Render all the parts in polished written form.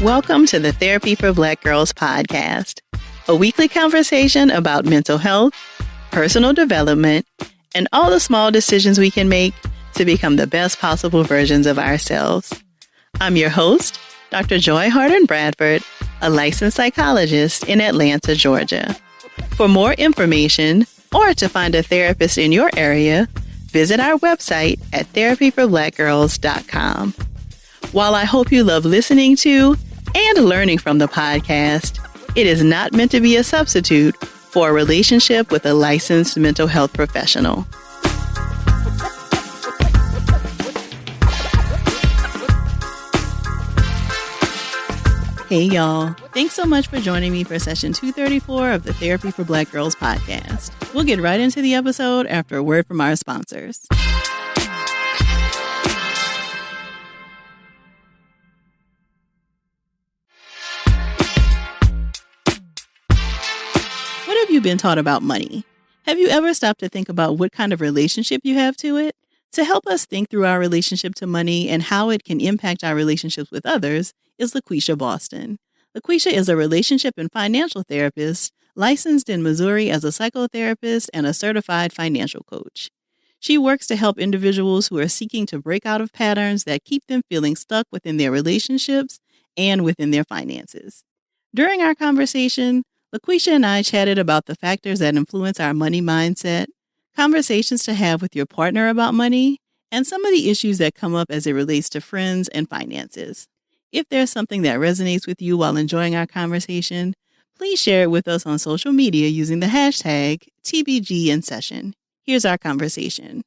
Welcome to the Therapy for Black Girls podcast, a weekly conversation about mental health, personal development, and all the small decisions we can make to become the best possible versions of ourselves. I'm your host, Dr. Joy Harden Bradford, a licensed psychologist in Atlanta, Georgia. For more information or to find a therapist in your area, visit our website at therapyforblackgirls.com. While I hope you love listening to and learning from the podcast, it is not meant to be a substitute for a relationship with a licensed mental health professional. Hey, y'all. Thanks so much for joining me for session 234 of the Therapy for Black Girls podcast. We'll get right into the episode after a word from our sponsors. What have you been taught about money? Have you ever stopped to think about what kind of relationship you have to it? To help us think through our relationship to money and how it can impact our relationships with others is LaQuisha Boston. LaQuisha is a relationship and financial therapist licensed in Missouri as a psychotherapist and a certified financial coach. She works to help individuals who are seeking to break out of patterns that keep them feeling stuck within their relationships and within their finances. During our conversation, LaQuisha and I chatted about the factors that influence our money mindset, conversations to have with your partner about money, and some of the issues that come up as it relates to friends and finances. If there's something that resonates with you while enjoying our conversation, please share it with us on social media using the hashtag TBGInSession. Here's our conversation.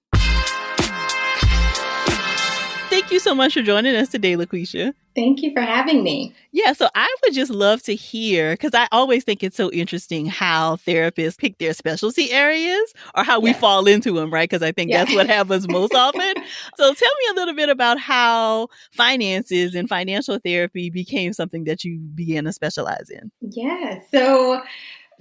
Thank you so much for joining us today, LaQuisha. Thank you for having me. Yeah, so I would just love to hear, because I always think it's so interesting how therapists pick their specialty areas or how we fall into them, right? Because I think that's what happens most often. So tell me a little bit about how finances and financial therapy became something that you began to specialize in. Yeah, so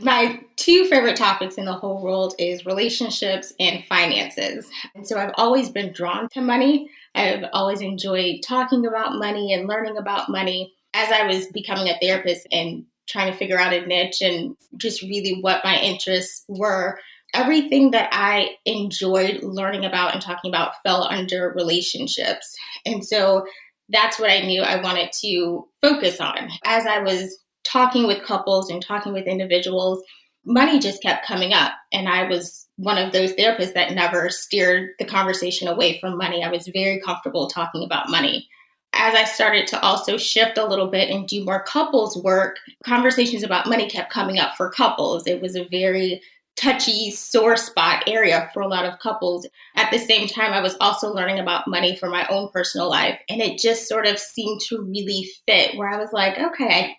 my two favorite topics in the whole world is relationships and finances. And so I've always been drawn to money. I've always enjoyed talking about money and learning about money. As I was becoming a therapist and trying to figure out a niche and just really what my interests were, everything that I enjoyed learning about and talking about fell under relationships. And so that's what I knew I wanted to focus on. As I was talking with couples and talking with individuals, money just kept coming up. And I was one of those therapists that never steered the conversation away from money. I was very comfortable talking about money. As I started to also shift a little bit and do more couples work, conversations about money kept coming up for couples. It was a very touchy, sore spot area for a lot of couples. At the same time, I was also learning about money for my own personal life. And it just sort of seemed to really fit where I was like, okay, I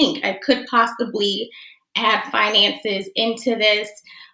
think I could possibly add finances into this.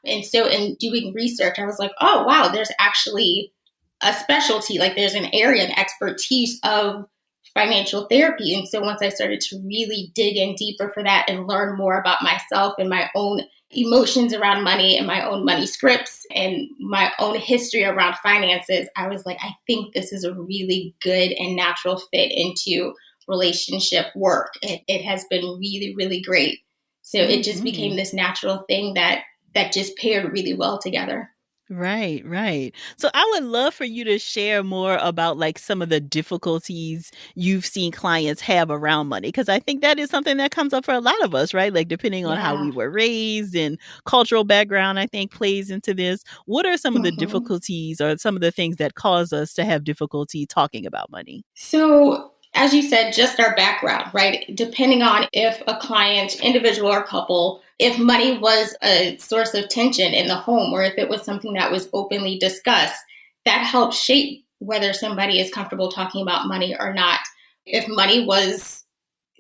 And so in doing research, I was like, oh, wow, there's actually a specialty, like there's an area of expertise of financial therapy. And so once I started to really dig in deeper for that and learn more about myself and my own emotions around money and my own money scripts and my own history around finances, I was like, I think this is a really good and natural fit into relationship work. It has been really, really great. So it just became this natural thing that just paired really well together. Right, right. So I would love for you to share more about like some of the difficulties you've seen clients have around money, because I think that is something that comes up for a lot of us, right? Like depending on how we were raised and cultural background, I think plays into this. What are some of the difficulties or some of the things that cause us to have difficulty talking about money? So as you said, just our background, right? Depending on if a client, individual or couple, if money was a source of tension in the home or if it was something that was openly discussed, that helps shape whether somebody is comfortable talking about money or not. If money was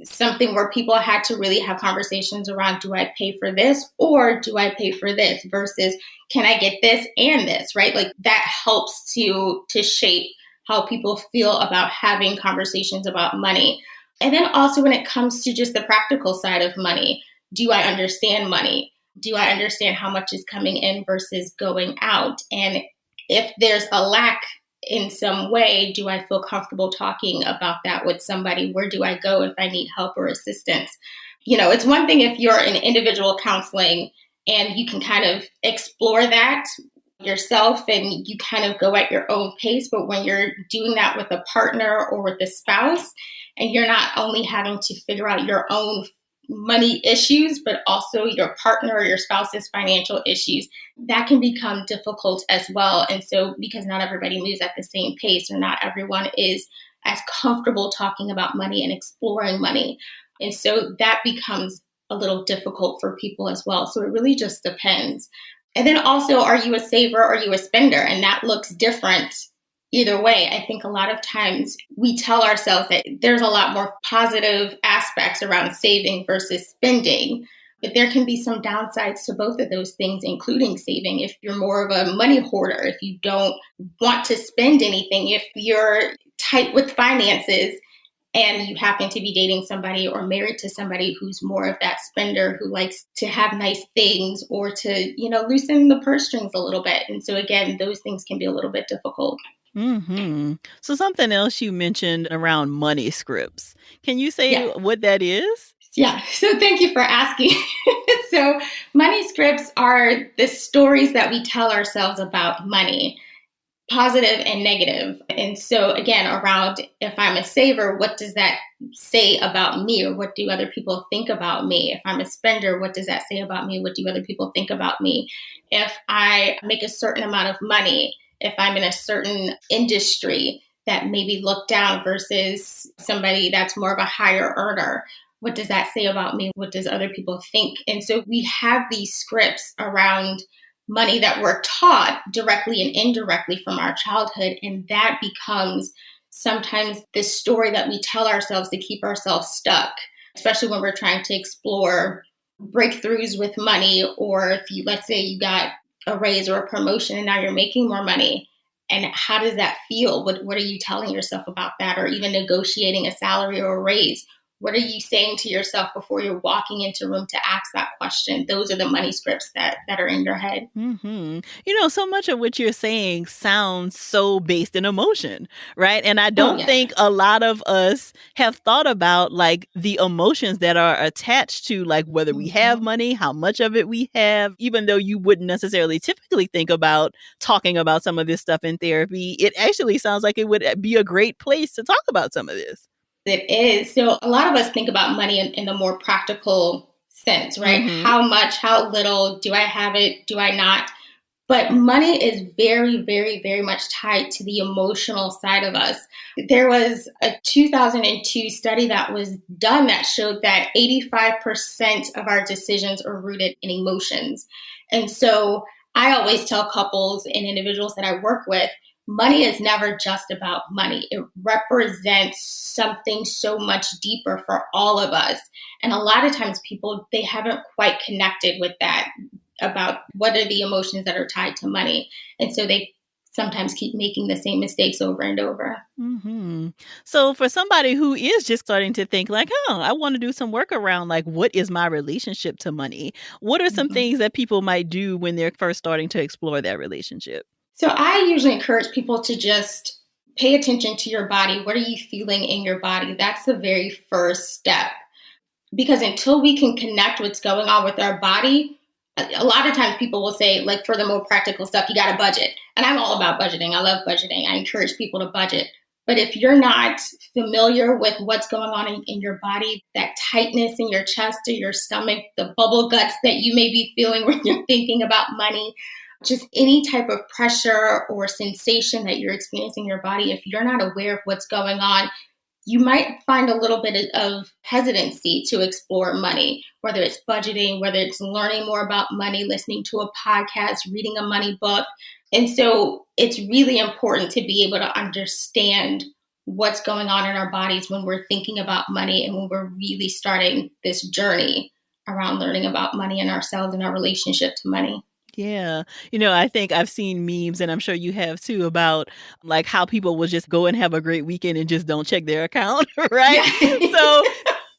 something where people had to really have conversations around, do I pay for this or do I pay for this versus can I get this and this, right? Like that helps to shape how people feel about having conversations about money. And then also when it comes to just the practical side of money, do I understand money? Do I understand how much is coming in versus going out? And if there's a lack in some way, do I feel comfortable talking about that with somebody? Where do I go if I need help or assistance? It's one thing if you're in individual counseling and you can kind of explore that yourself and you kind of go at your own pace. But when you're doing that with a partner or with a spouse, and you're not only having to figure out your own money issues, but also your partner or your spouse's financial issues, that can become difficult as well. And so, because not everybody moves at the same pace, or not everyone is as comfortable talking about money and exploring money. And so that becomes a little difficult for people as well. So it really just depends. And then also, are you a saver or are you a spender? And that looks different either way. I think a lot of times we tell ourselves that there's a lot more positive aspects around saving versus spending, but there can be some downsides to both of those things, including saving. If you're more of a money hoarder, if you don't want to spend anything, if you're tight with finances, and you happen to be dating somebody or married to somebody who's more of that spender, who likes to have nice things or to, loosen the purse strings a little bit. And so again, those things can be a little bit difficult. So something else you mentioned around money scripts. Can you say Yes. what that is? Yeah. So thank you for asking. So money scripts are the stories that we tell ourselves about money, positive and negative. And so again, around if I'm a saver, what does that say about me, or what do other people think about me? If I'm a spender, what does that say about me? What do other people think about me? If I make a certain amount of money, if I'm in a certain industry that maybe look down versus somebody that's more of a higher earner, what does that say about me? What does other people think? And so we have these scripts around money that we're taught directly and indirectly from our childhood. And that becomes sometimes this story that we tell ourselves to keep ourselves stuck, especially when we're trying to explore breakthroughs with money. Or if you, let's say you got a raise or a promotion and now you're making more money. And how does that feel? What are you telling yourself about that? Or even negotiating a salary or a raise. What are you saying to yourself before you're walking into a room to ask that question? Those are the money scripts that are in your head. So much of what you're saying sounds so based in emotion, right? And I Oh, don't yes. think a lot of us have thought about like the emotions that are attached to like whether we have Mm-hmm. money, how much of it we have, even though you wouldn't necessarily typically think about talking about some of this stuff in therapy. It actually sounds like it would be a great place to talk about some of this. It is. So a lot of us think about money in the more practical sense, right? Mm-hmm. How much, how little, do I have it? Do I not? But money is very, very, very much tied to the emotional side of us. There was a 2002 study that was done that showed that 85% of our decisions are rooted in emotions. And so I always tell couples and individuals that I work with, money is never just about money. It represents something so much deeper for all of us. And a lot of times people, they haven't quite connected with that, about what are the emotions that are tied to money. And so they sometimes keep making the same mistakes over and over. So for somebody who is just starting to think like, oh, I want to do some work around like, what is my relationship to money? What are some Mhm. things that people might do when they're first starting to explore that relationship? So I usually encourage people to just pay attention to your body. What are you feeling in your body? That's the very first step. Because until we can connect what's going on with our body, a lot of times people will say, like, for the more practical stuff, you got to budget. And I'm all about budgeting. I love budgeting. I encourage people to budget. But if you're not familiar with what's going on in your body, that tightness in your chest or your stomach, the bubble guts that you may be feeling when you're thinking about money, just any type of pressure or sensation that you're experiencing in your body, if you're not aware of what's going on, you might find a little bit of hesitancy to explore money, whether it's budgeting, whether it's learning more about money, listening to a podcast, reading a money book. And so it's really important to be able to understand what's going on in our bodies when we're thinking about money and when we're really starting this journey around learning about money and ourselves and our relationship to money. Yeah. I think I've seen memes and I'm sure you have too about like how people will just go and have a great weekend and just don't check their account, right? Yeah. So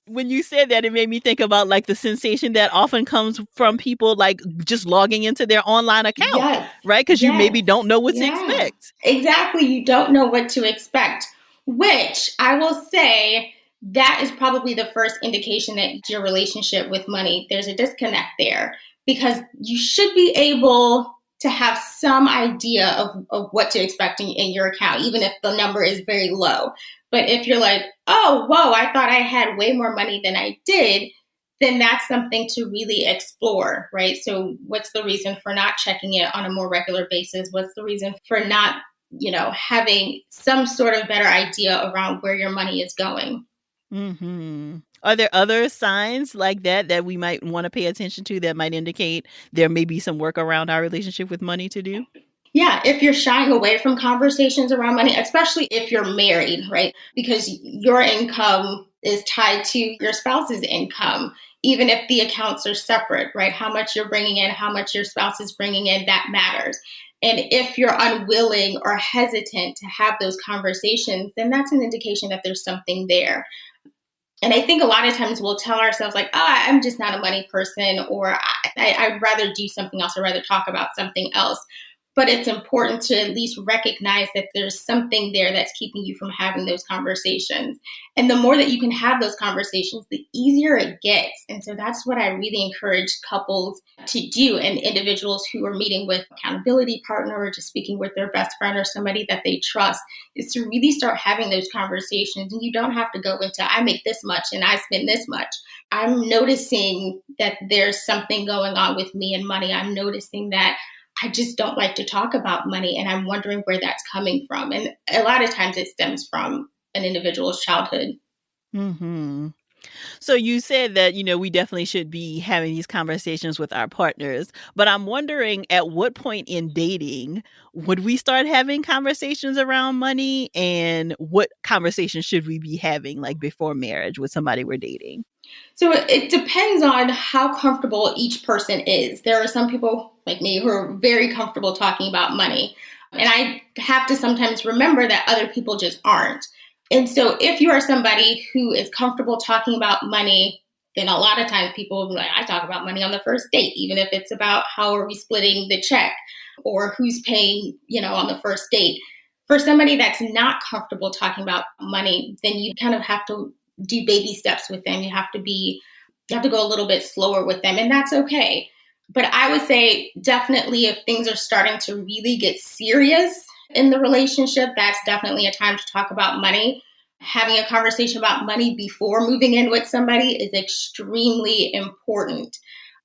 When you said that, it made me think about like the sensation that often comes from people like just logging into their online account, Yes, right? Because you yes, maybe don't know what to yeah, expect. exactly. You don't know what to expect, which I will say that is probably the first indication that your relationship with money, there's a disconnect there because you should be able to have some idea of what to expect in your account, even if the number is very low. But if you're like, oh, whoa, I thought I had way more money than I did, then that's something to really explore, right? So, what's the reason for not checking it on a more regular basis? What's the reason for not, having some sort of better idea around where your money is going? Are there other signs like that we might want to pay attention to that might indicate there may be some work around our relationship with money to do? Yeah, if you're shying away from conversations around money, especially if you're married, right? Because your income is tied to your spouse's income, even if the accounts are separate, right? How much you're bringing in, how much your spouse is bringing in, that matters. And if you're unwilling or hesitant to have those conversations, then that's an indication that there's something there. And I think a lot of times we'll tell ourselves, like, oh, I'm just not a money person, or I'd rather do something else, or rather talk about something else. But it's important to at least recognize that there's something there that's keeping you from having those conversations. And the more that you can have those conversations, the easier it gets. And so that's what I really encourage couples to do, and individuals who are meeting with accountability partner or just speaking with their best friend or somebody that they trust, is to really start having those conversations. And you don't have to go into, I make this much and I spend this much. I'm noticing that there's something going on with me and money. I'm noticing that I just don't like to talk about money, and I'm wondering where that's coming from. And a lot of times it stems from an individual's childhood. hmm So you said that, we definitely should be having these conversations with our partners, but I'm wondering at what point in dating would we start having conversations around money, and what conversations should we be having like before marriage with somebody we're dating? So it depends on how comfortable each person is. There are some people like me who are very comfortable talking about money. And I have to sometimes remember that other people just aren't. And so if you are somebody who is comfortable talking about money, then a lot of times people will be like, I talk about money on the first date, even if it's about how are we splitting the check or who's paying, on the first date. For somebody that's not comfortable talking about money, then you kind of have to do baby steps with them. You have to go a little bit slower with them, and that's okay. But I would say definitely if things are starting to really get serious in the relationship, that's definitely a time to talk about money. Having a conversation about money before moving in with somebody is extremely important.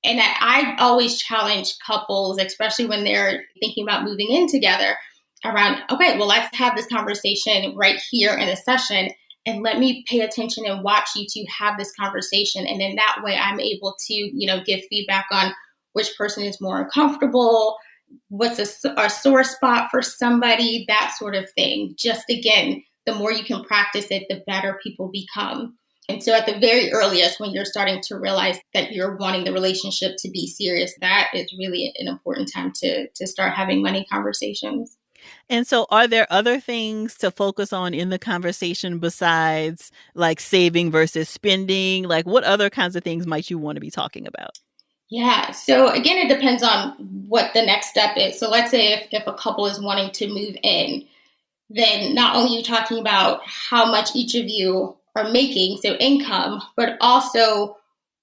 And I always challenge couples, especially when they're thinking about moving in together, around, okay, well, let's have this conversation right here in a session, and let me pay attention and watch you two have this conversation. And in that way, I'm able to, give feedback on which person is more uncomfortable, what's a sore spot for somebody, that sort of thing. Just again, the more you can practice it, the better people become. And so at the very earliest, when you're starting to realize that you're wanting the relationship to be serious, that is really an important time to start having money conversations. And so are there other things to focus on in the conversation besides like saving versus spending? Like what other kinds of things might you want to be talking about? Yeah. So again, it depends on what the next step is. So let's say if a couple is wanting to move in, then not only are you talking about how much each of you are making, so income, but also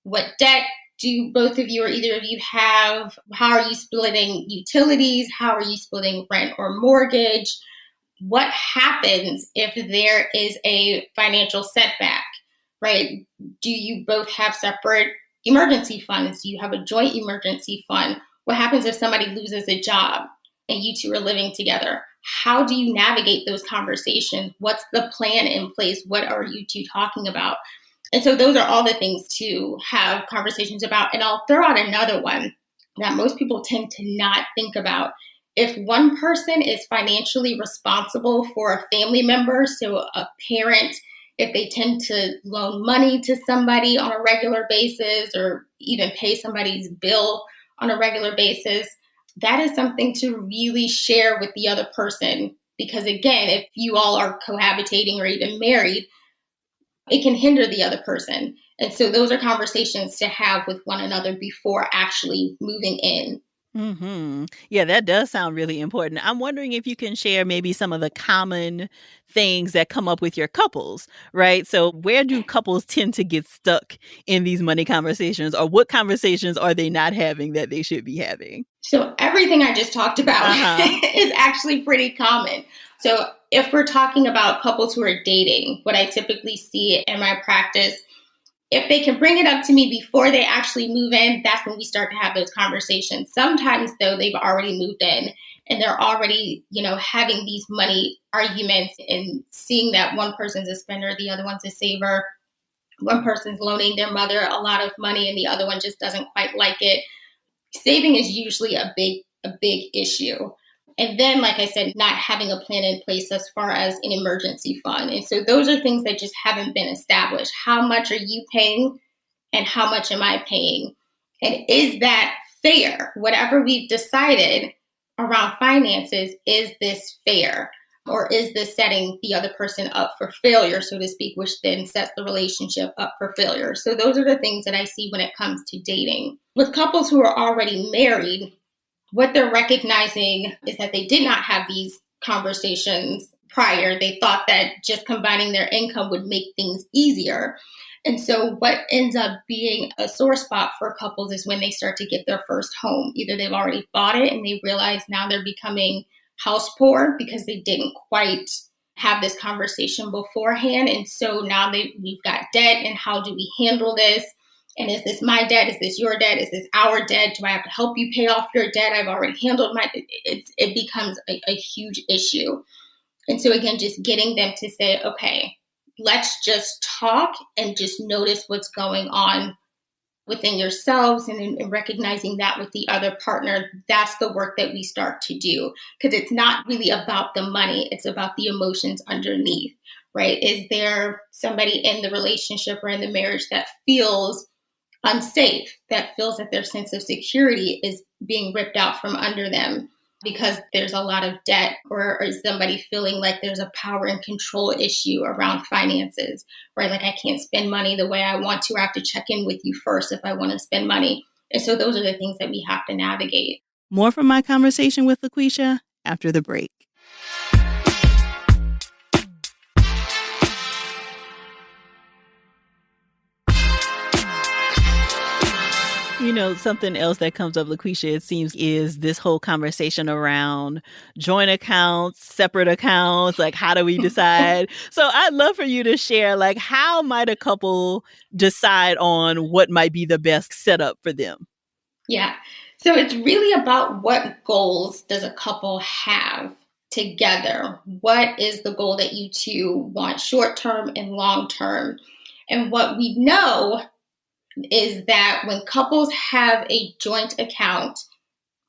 what debt do both of you or either of you have? How are you splitting utilities? How are you splitting rent or mortgage? What happens if there is a financial setback, right? Do you both have separate emergency funds? Do you have a joint emergency fund? What happens if somebody loses a job and you two are living together? How do you navigate those conversations? What's the plan in place? What are you two talking about? And so those are all the things to have conversations about. And I'll throw out another one that most people tend to not think about. If one person is financially responsible for a family member, so a parent, if they tend to loan money to somebody on a regular basis or even pay somebody's bill on a regular basis, that is something to really share with the other person. Because again, if you all are cohabitating or even married, it can hinder the other person. And so those are conversations to have with one another before actually moving in. Yeah, that does sound really important. I'm wondering if you can share maybe some of the common things that come up with your couples, right? So, where do couples tend to get stuck in these money conversations, or what conversations are they not having that they should be having? So everything I just talked about is actually pretty common. So if we're talking about couples who are dating, what I typically see in my practice, if they can bring it up to me before they actually move in, that's when we start to have those conversations. Sometimes, though, they've already moved in and they're already, having these money arguments and seeing that one person's a spender, the other one's a saver. One person's loaning their mother a lot of money and the other one just doesn't quite like it. Saving is usually a big issue. And then, like I said, not having a plan in place as far as an emergency fund. And so those are things that just haven't been established. How much are you paying and how much am I paying? And is that fair? Whatever we've decided around finances, is this fair? Or is this setting the other person up for failure, so to speak, which then sets the relationship up for failure? So those are the things that I see when it comes to dating. With couples who are already married, what they're recognizing is that they did not have these conversations prior. They thought that just combining their income would make things easier. And so what ends up being a sore spot for couples is when they start to get their first home. Either they've already bought it and they realize now they're becoming house poor because they didn't quite have this conversation beforehand. And so now we've got debt, and how do we handle this? And is this my debt? Is this your debt? Is this our debt? Do I have to help you pay off your debt? I've already handled my, it becomes a huge issue. And so again, just getting them to say, okay, let's just talk and just notice what's going on within yourselves, and recognizing that with the other partner. That's the work that we start to do, because it's not really about the money. It's about the emotions underneath, right? Is there somebody in the relationship or in the marriage that feels unsafe, that feels that their sense of security is being ripped out from under them because there's a lot of debt? Or is somebody feeling like there's a power and control issue around finances, right? Like, I can't spend money the way I want to. I have to check in with you first if I want to spend money. And so those are the things that we have to navigate. More from my conversation with LaQuisha after the break. Something else that comes up, LaQuisha, it seems, is this whole conversation around joint accounts, separate accounts. Like, how do we decide? So I'd love for you to share, like, how might a couple decide on what might be the best setup for them? Yeah. So it's really about what goals does a couple have together? What is the goal that you two want, short term and long term? And what we know is that when couples have a joint account,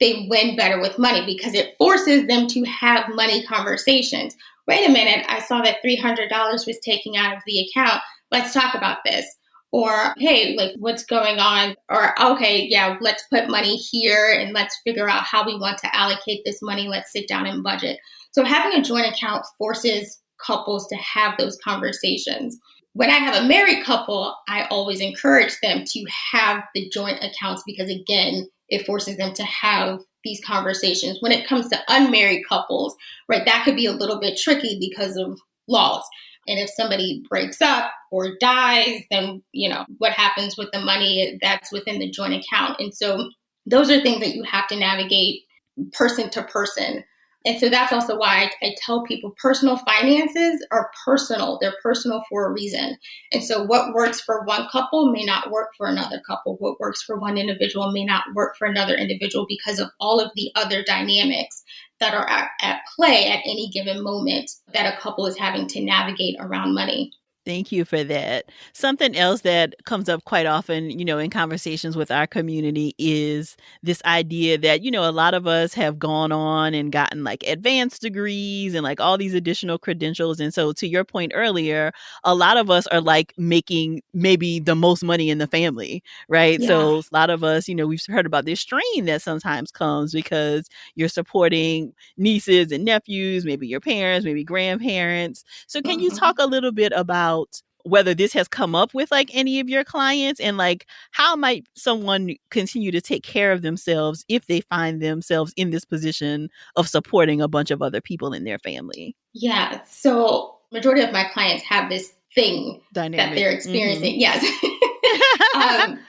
they win better with money because it forces them to have money conversations. Wait a minute, I saw that $300 was taken out of the account. Let's talk about this. Or, hey, like, what's going on? Or, okay, yeah, let's put money here and let's figure out how we want to allocate this money. Let's sit down and budget. So having a joint account forces couples to have those conversations. When I have a married couple, I always encourage them to have the joint accounts because, again, it forces them to have these conversations. When it comes to unmarried couples, right, that could be a little bit tricky because of laws. And if somebody breaks up or dies, then, what happens with the money that's within the joint account? And so those are things that you have to navigate person to person. And so that's also why I tell people personal finances are personal. They're personal for a reason. And so what works for one couple may not work for another couple. What works for one individual may not work for another individual because of all of the other dynamics that are at play at any given moment that a couple is having to navigate around money. Thank you for that. Something else that comes up quite often, in conversations with our community is this idea that, a lot of us have gone on and gotten like advanced degrees and like all these additional credentials. And so, to your point earlier, a lot of us are like making maybe the most money in the family, right? Yeah. So, a lot of us, we've heard about this strain that sometimes comes because you're supporting nieces and nephews, maybe your parents, maybe grandparents. So can you talk a little bit about whether this has come up with like any of your clients, and like how might someone continue to take care of themselves if they find themselves in this position of supporting a bunch of other people in their family. Yeah. So majority of my clients have this thing that Dynamic. they're experiencing. Yes. um,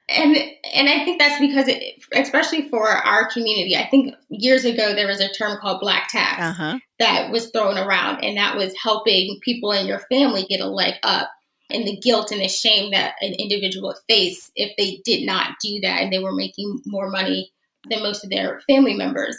and I think that's because especially for our community, I think years ago there was a term called black tax that was thrown around, and that was helping people in your family get a leg up, and the guilt and the shame that an individual would face if they did not do that and they were making more money than most of their family members.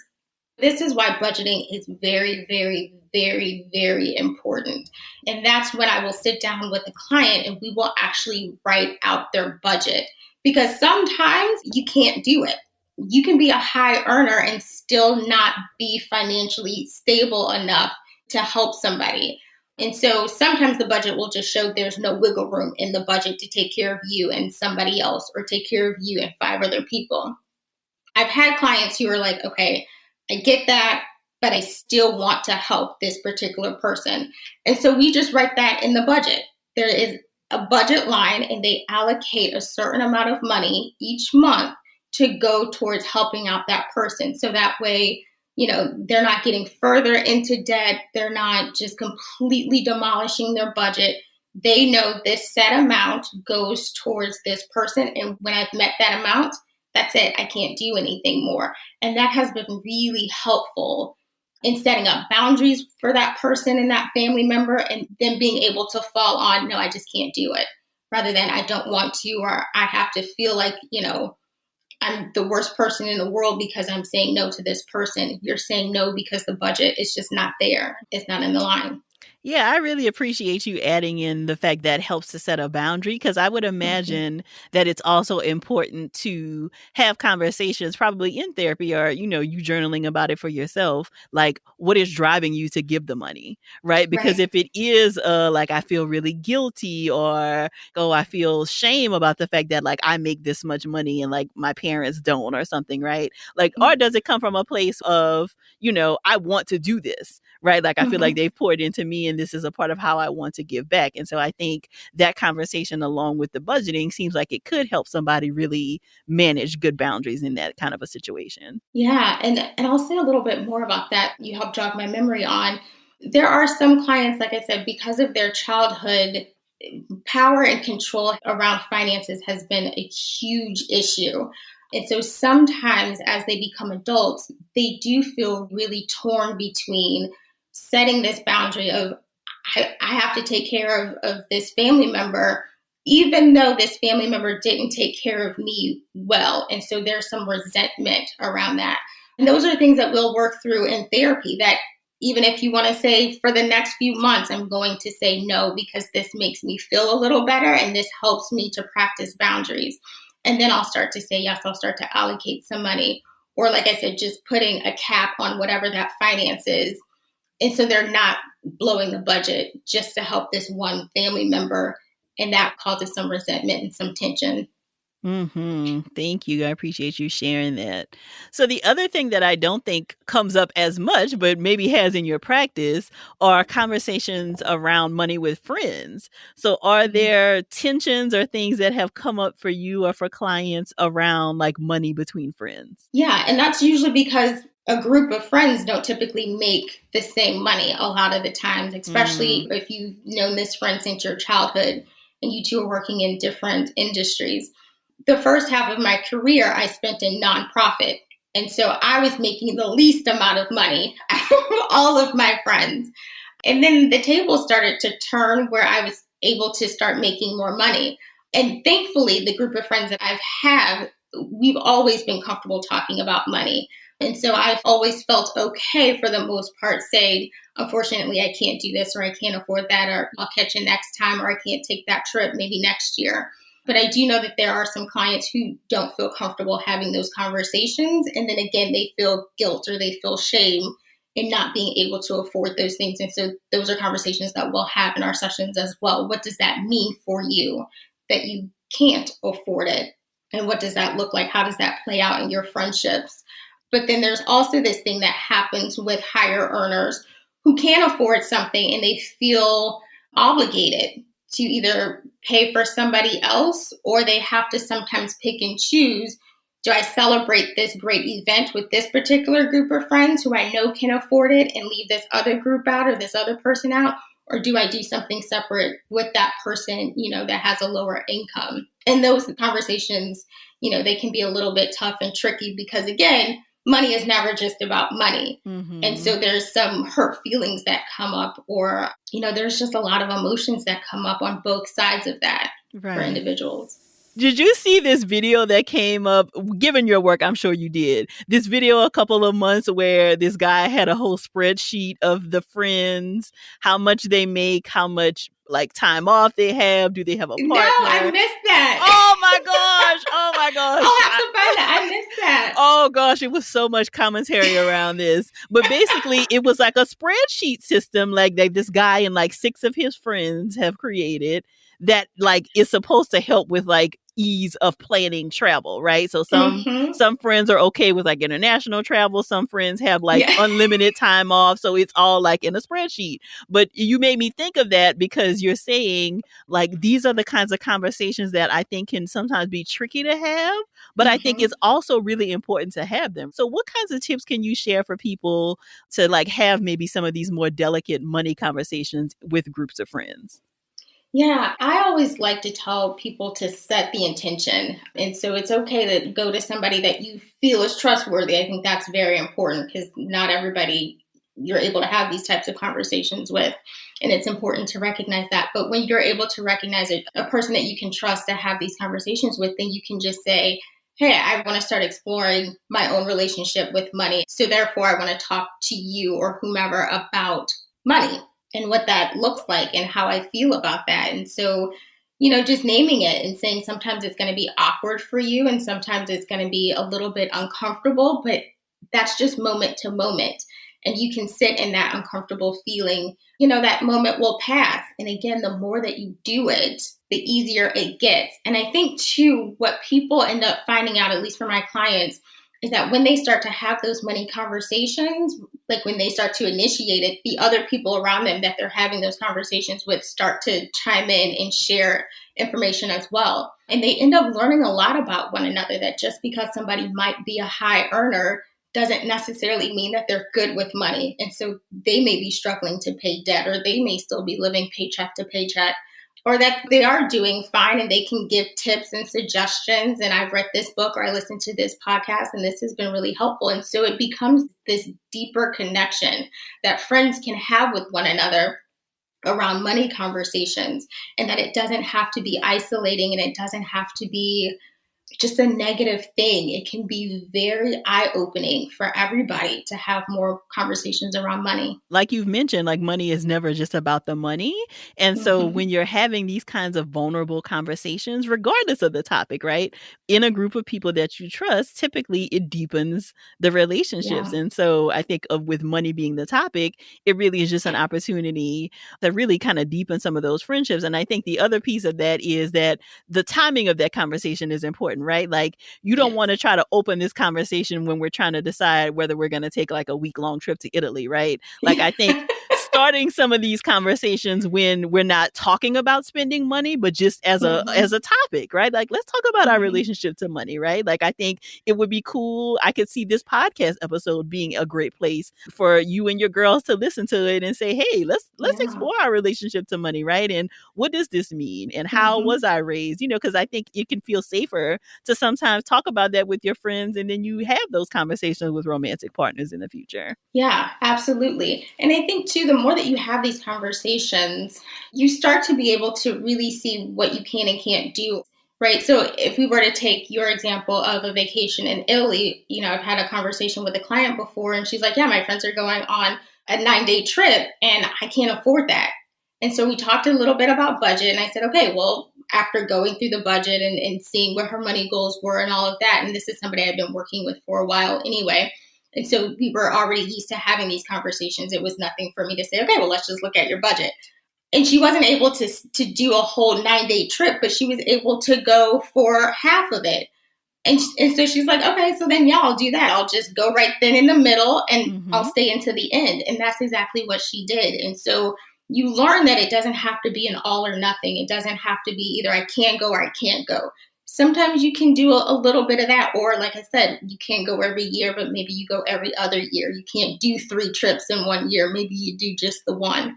This is why budgeting is very, very, very, very important. And that's when I will sit down with the client and we will actually write out their budget, because sometimes you can't do it. You can be a high earner and still not be financially stable enough to help somebody. And so sometimes the budget will just show there's no wiggle room in the budget to take care of you and somebody else, or take care of you and 5 other people. I've had clients who are like, okay, I get that, but I still want to help this particular person. And so we just write that in the budget. There is a budget line, and they allocate a certain amount of money each month to go towards helping out that person. So that way, they're not getting further into debt. They're not just completely demolishing their budget. They know this set amount goes towards this person. And when I've met that amount, that's it. I can't do anything more. And that has been really helpful in setting up boundaries for that person and that family member, and then being able to fall on, no, I just can't do it, rather than I don't want to, or I have to feel like, I'm the worst person in the world because I'm saying no to this person. You're saying no because the budget is just not there. It's not in the line. Yeah, I really appreciate you adding in the fact that helps to set a boundary, because I would imagine that it's also important to have conversations, probably in therapy, or, you journaling about it for yourself, like what is driving you to give the money, right? Because if it is like I feel really guilty, or I feel shame about the fact that like I make this much money and like my parents don't, or something, right? Like, or does it come from a place of, I want to do this, right? Like I feel like they've poured into me and this is a part of how I want to give back. And so I think that conversation along with the budgeting seems like it could help somebody really manage good boundaries in that kind of a situation. Yeah. And I'll say a little bit more about that. You helped jog my memory on. There are some clients, like I said, because of their childhood, power and control around finances has been a huge issue. And so sometimes as they become adults, they do feel really torn between setting this boundary of, I have to take care of this family member, even though this family member didn't take care of me well. And so there's some resentment around that. And those are things that we'll work through in therapy, that even if you want to say for the next few months, I'm going to say no because this makes me feel a little better and this helps me to practice boundaries. And then I'll start to say yes, I'll start to allocate some money. Or like I said, just putting a cap on whatever that finance is. And so they're not blowing the budget just to help this one family member. And that causes some resentment and some tension. Thank you. I appreciate you sharing that. So the other thing that I don't think comes up as much, but maybe has in your practice, are conversations around money with friends. So are there tensions or things that have come up for you or for clients around like money between friends? Yeah, and that's usually because a group of friends don't typically make the same money a lot of the times, especially if you've known this friend since your childhood and you two are working in different industries. The first half of my career, I spent in nonprofit. And so I was making the least amount of money out of all of my friends. And then the table started to turn where I was able to start making more money. And thankfully, the group of friends that I've had, we've always been comfortable talking about money. And so I've always felt okay for the most part saying, unfortunately, I can't do this, or I can't afford that, or I'll catch you next time, or I can't take that trip maybe next year. But I do know that there are some clients who don't feel comfortable having those conversations. And then again, they feel guilt or they feel shame in not being able to afford those things. And so those are conversations that we'll have in our sessions as well. What does that mean for you that you can't afford it? And what does that look like? How does that play out in your friendships? But then there's also this thing that happens with higher earners who can afford something and they feel obligated to either pay for somebody else, or they have to sometimes pick and choose. Do I celebrate this great event with this particular group of friends who I know can afford it and leave this other group out or this other person out? Or do I do something separate with that person, that has a lower income? And those conversations, they can be a little bit tough and tricky because, again, money is never just about money. Mm-hmm. And so there's some hurt feelings that come up, or, there's just a lot of emotions that come up on both sides of that for individuals. Did you see this video that came up, given your work, I'm sure you did, this video a couple of months where this guy had a whole spreadsheet of the friends, how much they make, how much like time off they have, do they have a partner? No, I missed that. Oh my gosh. Oh my gosh. I'll have to find that. I missed that. Oh gosh, it was so much commentary around this. But basically it was like a spreadsheet system like that this guy and like 6 of his friends have created that like is supposed to help with like ease of planning travel, right? So some friends are okay with like international travel. Some friends have like unlimited time off. So it's all like in a spreadsheet. But you made me think of that because you're saying like these are the kinds of conversations that I think can sometimes be tricky to have, but I think it's also really important to have them. So what kinds of tips can you share for people to like have maybe some of these more delicate money conversations with groups of friends? Yeah, I always like to tell people to set the intention. And so it's okay to go to somebody that you feel is trustworthy. I think that's very important because not everybody you're able to have these types of conversations with. And it's important to recognize that. But when you're able to recognize a person that you can trust to have these conversations with, then you can just say, hey, I want to start exploring my own relationship with money. So therefore, I want to talk to you or whomever about money and what that looks like and how I feel about that. And so, just naming it and saying sometimes it's going to be awkward for you and sometimes it's going to be a little bit uncomfortable, but that's just moment to moment. And you can sit in that uncomfortable feeling, that moment will pass. And again, the more that you do it, the easier it gets. And I think too, what people end up finding out, at least for my clients, is that when they start to have those money conversations, like when they start to initiate it, the other people around them that they're having those conversations with start to chime in and share information as well. And they end up learning a lot about one another, that just because somebody might be a high earner doesn't necessarily mean that they're good with money. And so they may be struggling to pay debt, or they may still be living paycheck to paycheck, or that they are doing fine and they can give tips and suggestions. And I've read this book or I listened to this podcast and this has been really helpful. And so it becomes this deeper connection that friends can have with one another around money conversations, and that it doesn't have to be isolating and it doesn't have to be just a negative thing. It can be very eye-opening for everybody to have more conversations around money. Like you've mentioned, like money is never just about the money. And so when you're having these kinds of vulnerable conversations, regardless of the topic, right, in a group of people that you trust, typically it deepens the relationships. And so I think with money being the topic, it really is just an opportunity to really kind of deepen some of those friendships. And I think the other piece of that is that the timing of that conversation is important, right? Like you don't want to try to open this conversation when we're trying to decide whether we're going to take like a week-long trip to Italy, right? Like I think starting some of these conversations when we're not talking about spending money, but just as a topic, right? Like let's talk about our relationship to money, right? Like I think it would be cool. I could see this podcast episode being a great place for you and your girls to listen to it and say, hey, let's explore our relationship to money, right? And what does this mean? And how was I raised? Because I think it can feel safer to sometimes talk about that with your friends, and then you have those conversations with romantic partners in the future. Yeah, absolutely. And I think too, the more that you have these conversations, you start to be able to really see what you can and can't do. Right. So if we were to take your example of a vacation in Italy, I've had a conversation with a client before and she's like, yeah, my friends are going on a 9-day trip and I can't afford that. And so we talked a little bit about budget and I said, okay, well, after going through the budget and seeing what her money goals were and all of that, and this is somebody I've been working with for a while anyway. And so we were already used to having these conversations. It was nothing for me to say, okay, well, let's just look at your budget. And she wasn't able to do a whole 9-day trip, but she was able to go for half of it. And so she's like, okay, so then, yeah, I'll do that. I'll just go right then in the middle and I'll stay into the end. And that's exactly what she did. And so you learn that it doesn't have to be an all or nothing. It doesn't have to be either I can go or I can't go. Sometimes you can do a little bit of that, or like I said, you can't go every year, but maybe you go every other year. You can't do 3 trips in one year. Maybe you do just the one.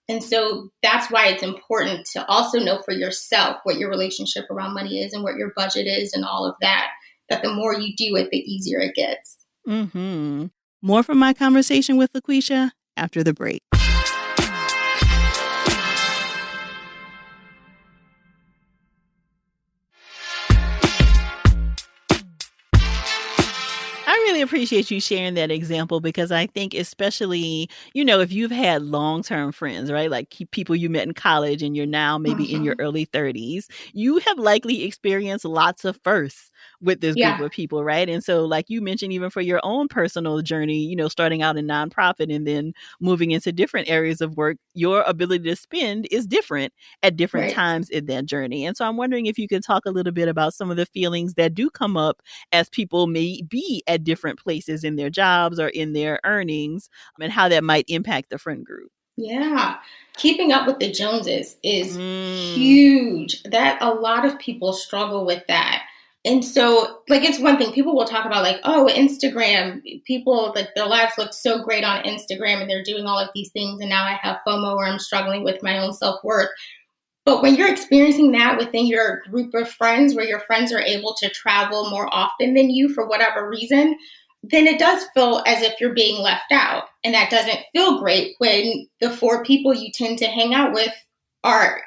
And so that's why it's important to also know for yourself what your relationship around money is and what your budget is and all of that, that the more you do it, the easier it gets. Mm-hmm. More from my conversation with LaQuisha after the break. I really appreciate you sharing that example, because I think especially, if you've had long-term friends, right? Like people you met in college and you're now maybe in your early 30s, you have likely experienced lots of firsts with this group of people, right? And so like you mentioned, even for your own personal journey, starting out in nonprofit and then moving into different areas of work, your ability to spend is different at different times in that journey. And so I'm wondering if you could talk a little bit about some of the feelings that do come up as people may be at different places in their jobs or in their earnings, and how that might impact the friend group. Yeah. Keeping up with the Joneses is huge. That a lot of people struggle with that. And so, like, it's one thing people will talk about, like, oh, Instagram, people, like, their lives look so great on Instagram and they're doing all of these things. And now I have FOMO, or I'm struggling with my own self-worth. But when you're experiencing that within your group of friends, where your friends are able to travel more often than you for whatever reason, then it does feel as if you're being left out. And that doesn't feel great when the 4 people you tend to hang out with are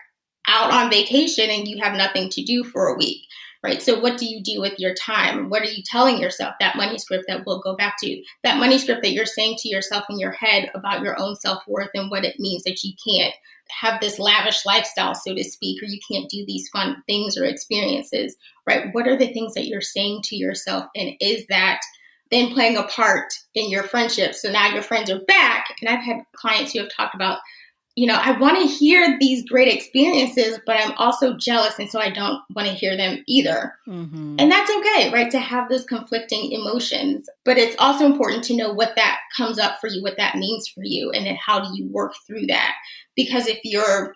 out on vacation and you have nothing to do for a week, right? So what do you do with your time? What are you telling yourself? That money script that we'll go back to, that money script that you're saying to yourself in your head about your own self-worth and what it means that you can't have this lavish lifestyle, so to speak, or you can't do these fun things or experiences, right? What are the things that you're saying to yourself? And is that then playing a part in your friendship? So now your friends are back. And I've had clients who have talked about, I want to hear these great experiences, but I'm also jealous. And so I don't want to hear them either. Mm-hmm. And that's okay, right? To have those conflicting emotions. But it's also important to know what that comes up for you, what that means for you, and then how do you work through that? Because if you're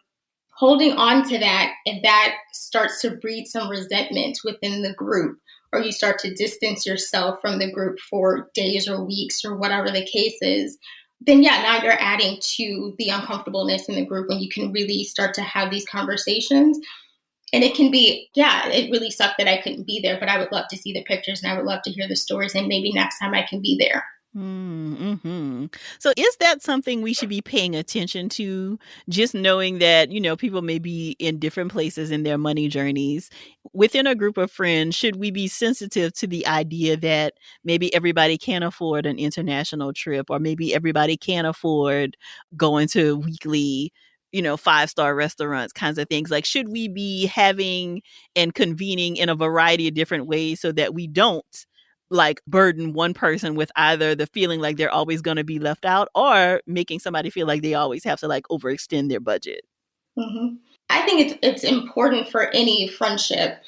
holding on to that and that starts to breed some resentment within the group, or you start to distance yourself from the group for days or weeks or whatever the case is, then now you're adding to the uncomfortableness in the group when you can really start to have these conversations. And it can be, it really sucked that I couldn't be there, but I would love to see the pictures and I would love to hear the stories, and maybe next time I can be there. Mm-hmm. So is that something we should be paying attention to? Just knowing that, people may be in different places in their money journeys. Within a group of friends, should we be sensitive to the idea that maybe everybody can't afford an international trip, or maybe everybody can't afford going to weekly 5-star restaurants, kinds of things? Like, should we be having and convening in a variety of different ways so that we don't burden one person with either the feeling like they're always going to be left out, or making somebody feel like they always have to overextend their budget? Mm-hmm. I think it's important for any friendship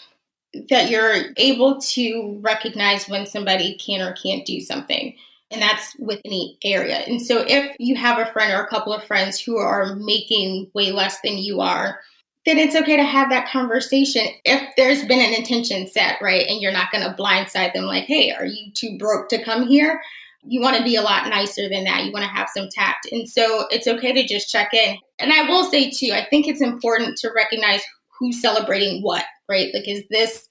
that you're able to recognize when somebody can or can't do something. And that's with any area. And so if you have a friend or a couple of friends who are making way less than you are, then it's okay to have that conversation if there's been an intention set, right? And you're not going to blindside them like, hey, are you too broke to come here? You want to be a lot nicer than that. You want to have some tact. And so it's okay to just check in. And I will say too, I think it's important to recognize who's celebrating what, right? Like, is this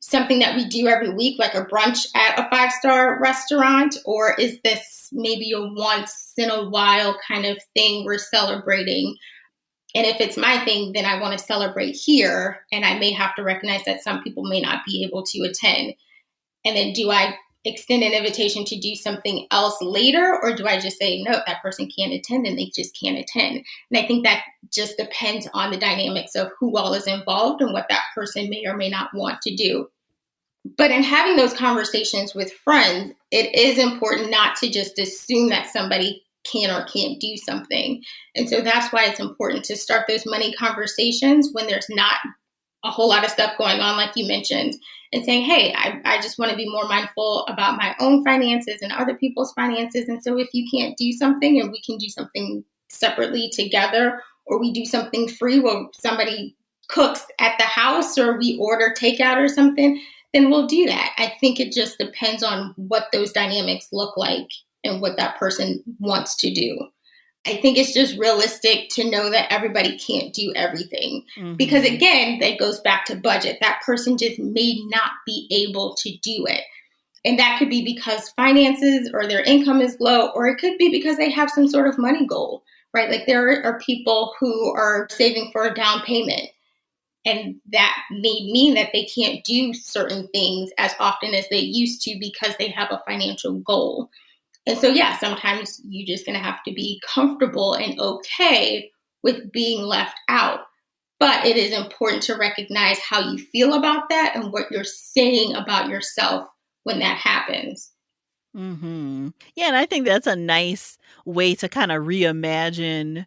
something that we do every week, like a brunch at a 5-star restaurant? Or is this maybe a once in a while kind of thing we're celebrating? And if it's my thing, then I want to celebrate here. And I may have to recognize that some people may not be able to attend. And then do I extend an invitation to do something else later? Or do I just say, no, that person can't attend and they just can't attend? And I think that just depends on the dynamics of who all is involved and what that person may or may not want to do. But in having those conversations with friends, it is important not to just assume that somebody can or can't do something. And so that's why it's important to start those money conversations when there's not a whole lot of stuff going on, like you mentioned, and saying, hey, I just want to be more mindful about my own finances and other people's finances. And so if you can't do something and we can do something separately together, or we do something free where somebody cooks at the house or we order takeout or something, then we'll do that. I think it just depends on what those dynamics look like and what that person wants to do. I think it's just realistic to know that everybody can't do everything. Mm-hmm. Because again, that goes back to budget. That person just may not be able to do it. And that could be because finances or their income is low, or it could be because they have some sort of money goal, right? Like there are people who are saving for a down payment, and that may mean that they can't do certain things as often as they used to because they have a financial goal. And so, yeah, sometimes you're just going to have to be comfortable and okay with being left out. But it is important to recognize how you feel about that and what you're saying about yourself when that happens. Mm-hmm. Yeah, and I think that's a nice way to kind of reimagine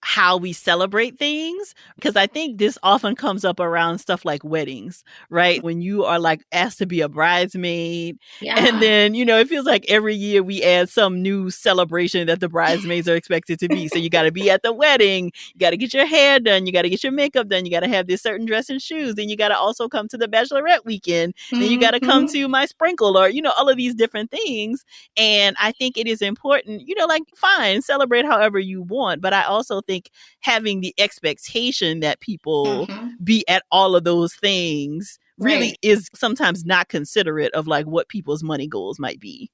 how we celebrate things, because I think this often comes up around stuff like weddings, right? When you are like asked to be a bridesmaid, and then, you know, it feels like every year we add some new celebration that the bridesmaids are expected to be. So you got to be at the wedding, you got to get your hair done, you got to get your makeup done, you got to have this certain dress and shoes, then you got to also come to the bachelorette weekend, then you got to come to my sprinkle, or, you know, all of these different things. And I think it is important, you know, like, fine, celebrate however you want, but I also think having the expectation that people be at all of those things really is sometimes not considerate of like what people's money goals might be.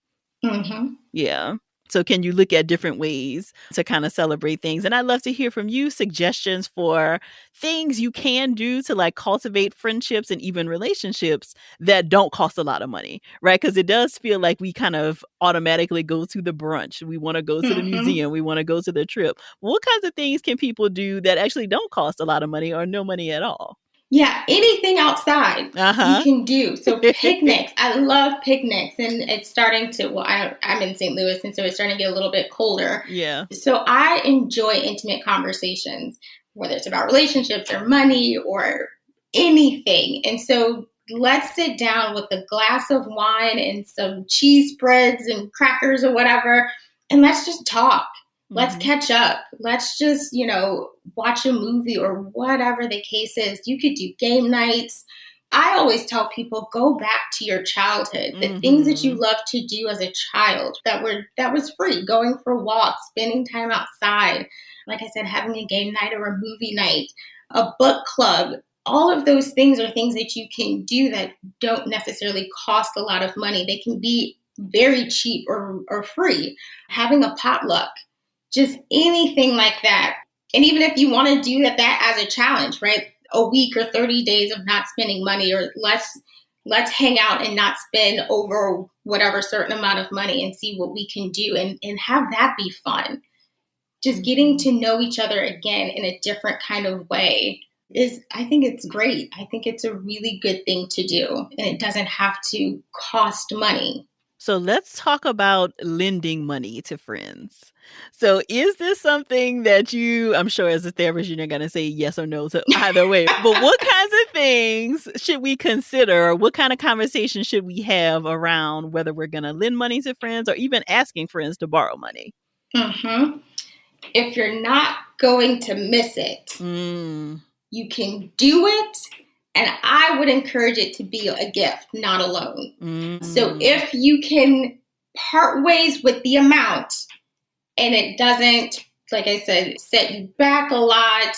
Yeah. So can you look at different ways to kind of celebrate things? And I'd love to hear from you suggestions for things you can do to like cultivate friendships and even relationships that don't cost a lot of money, right? Because it does feel like we kind of automatically go to the brunch. We want to go to the museum. We want to go to the trip. What kinds of things can people do that actually don't cost a lot of money or no money at all? Yeah, anything outside you can do. So picnics, I love picnics, and it's starting to, well, I'm in St. Louis, and so it's starting to get a little bit colder. Yeah. So I enjoy intimate conversations, whether it's about relationships or money or anything. And so let's sit down with a glass of wine and some cheese spreads and crackers or whatever, and let's just talk. Let's catch up. Let's just, you know, watch a movie or whatever the case is. You could do game nights. I always tell people, go back to your childhood. The things that you loved to do as a child that was free, going for walks, spending time outside. Like I said, having a game night or a movie night, a book club. All of those things are things that you can do that don't necessarily cost a lot of money. They can be very cheap or free. Having a potluck. Just anything like that. And even if you want to do that as a challenge, right? A week or 30 days of not spending money, or let's hang out and not spend over whatever certain amount of money and see what we can do and have that be fun. Just getting to know each other again in a different kind of way I think it's great. I think it's a really good thing to do, and it doesn't have to cost money. So let's talk about lending money to friends. So is this something that I'm sure as a therapist, you're not going to say yes or no to either way, but what kinds of things should we consider? What kind of conversation should we have around whether we're going to lend money to friends or even asking friends to borrow money? If you're not going to miss it, you can do it. And I would encourage it to be a gift, not a loan. So if you can part ways with the amount and it doesn't, like I said, set you back a lot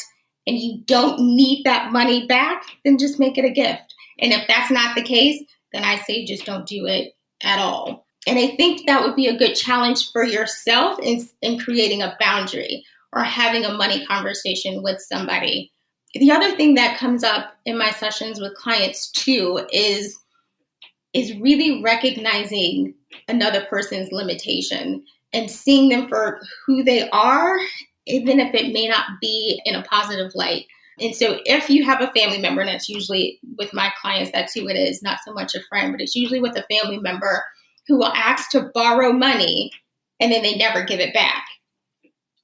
and you don't need that money back, then just make it a gift. And if that's not the case, then I say just don't do it at all. And I think that would be a good challenge for yourself in creating a boundary or having a money conversation with somebody. The other thing that comes up in my sessions with clients too is really recognizing another person's limitation and seeing them for who they are, even if it may not be in a positive light. And so if you have a family member, and that's usually with my clients, that's who it is, not so much a friend, but it's usually with a family member who will ask to borrow money and then they never give it back.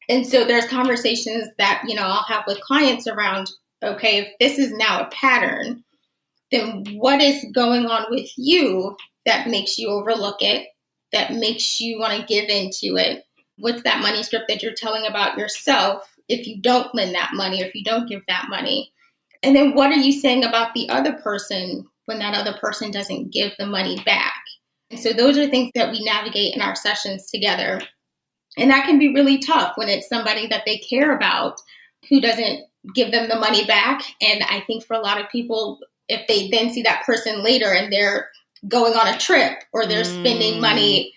And so there's conversations that, you know, I'll have with clients around, okay, if this is now a pattern, then what is going on with you that makes you overlook it, that makes you want to give into it? What's that money script that you're telling about yourself if you don't lend that money or if you don't give that money? And then what are you saying about the other person when that other person doesn't give the money back? And so those are things that we navigate in our sessions together. And that can be really tough when it's somebody that they care about who doesn't give them the money back. And I think for a lot of people, if they then see that person later and they're going on a trip or they're spending money,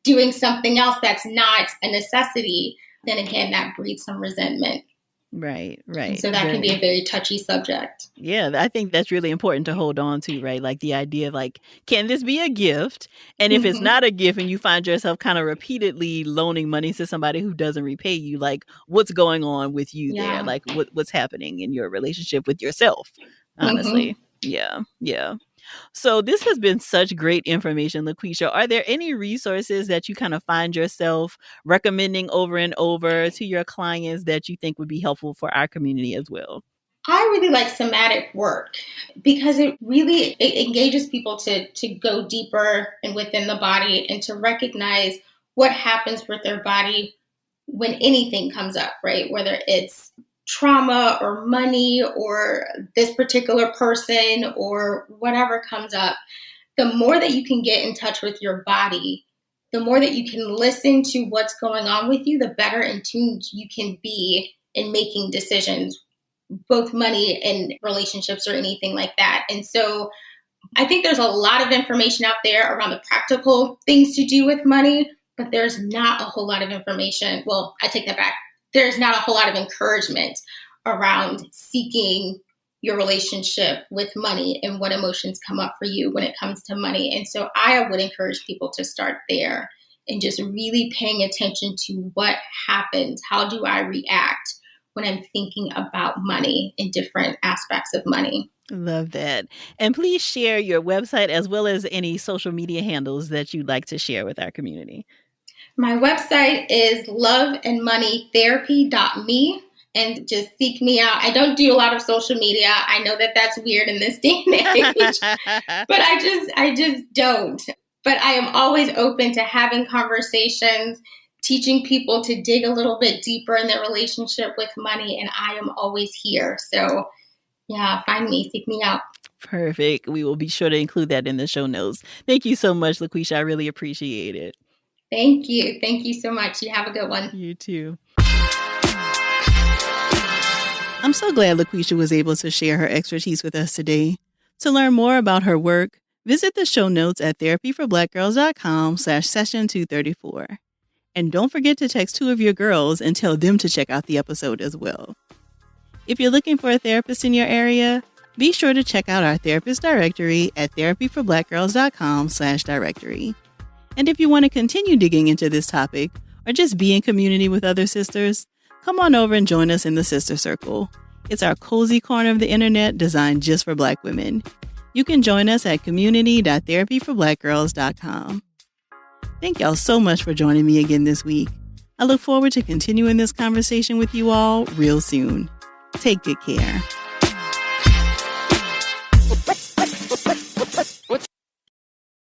doing something else that's not a necessity, then again, that breeds some resentment. Right. And so that can be a very touchy subject. Yeah, I think that's really important to hold on to, right? Like the idea of like, can this be a gift? And if it's not a gift and you find yourself kind of repeatedly loaning money to somebody who doesn't repay you, like what's going on with you there? Like what's happening in your relationship with yourself, honestly. Yeah. So this has been such great information, LaQuisha. Are there any resources that you kind of find yourself recommending over and over to your clients that you think would be helpful for our community as well? I really like somatic work because it engages people to go deeper and within the body and to recognize what happens with their body when anything comes up, right? Whether it's trauma or money or this particular person or whatever comes up, the more that you can get in touch with your body, the more that you can listen to what's going on with you, the better in tune you can be in making decisions, both money and relationships or anything like that. And so I think there's a lot of information out there around the practical things to do with money, but there's not a whole lot of information. Well, I take that back. There's not a whole lot of encouragement around seeking your relationship with money and what emotions come up for you when it comes to money. And so I would encourage people to start there and just really paying attention to what happens. How do I react when I'm thinking about money and different aspects of money? Love that. And please share your website as well as any social media handles that you'd like to share with our community. My website is loveandmoneytherapy.me, and just seek me out. I don't do a lot of social media. I know that that's weird in this day and age, but I just don't. But I am always open to having conversations, teaching people to dig a little bit deeper in their relationship with money, and I am always here. So yeah, find me, seek me out. Perfect. We will be sure to include that in the show notes. Thank you so much, LaQuisha. I really appreciate it. Thank you. Thank you so much. You have a good one. You too. I'm so glad LaQuisha was able to share her expertise with us today. To learn more about her work, visit the show notes at therapyforblackgirls.com/session234. And don't forget to text 2 of your girls and tell them to check out the episode as well. If you're looking for a therapist in your area, be sure to check out our therapist directory at therapyforblackgirls.com/directory. And if you want to continue digging into this topic or just be in community with other sisters, come on over and join us in the Sister Circle. It's our cozy corner of the internet designed just for Black women. You can join us at community.therapyforblackgirls.com. Thank y'all so much for joining me again this week. I look forward to continuing this conversation with you all real soon. Take good care.